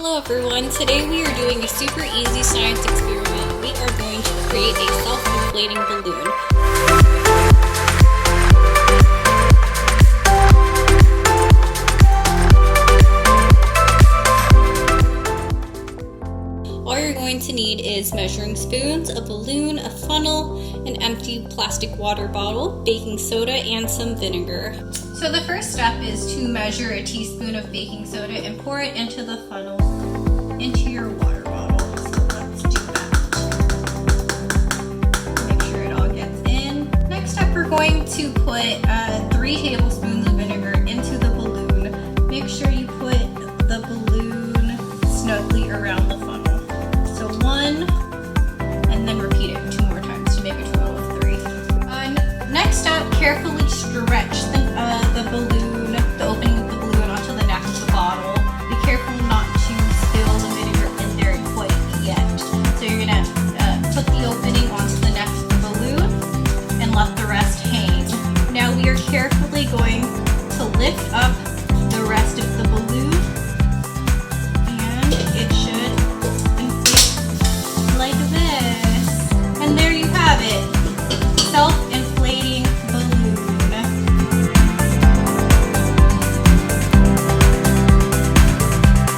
Hello everyone, today we are doing a super easy science experiment. We are going to create a self-inflating balloon. All you're going to need is measuring spoons, a balloon, a funnel, an empty plastic water bottle, baking soda, and some vinegar. So the first step is to measure a teaspoon of baking soda and pour it into the funnel into your water bottle. So let's do that. Make sure it all gets in. Next step, we're going to put 3 tablespoons of vinegar into the balloon. Make sure you put the balloon snugly around the funnel. So 1,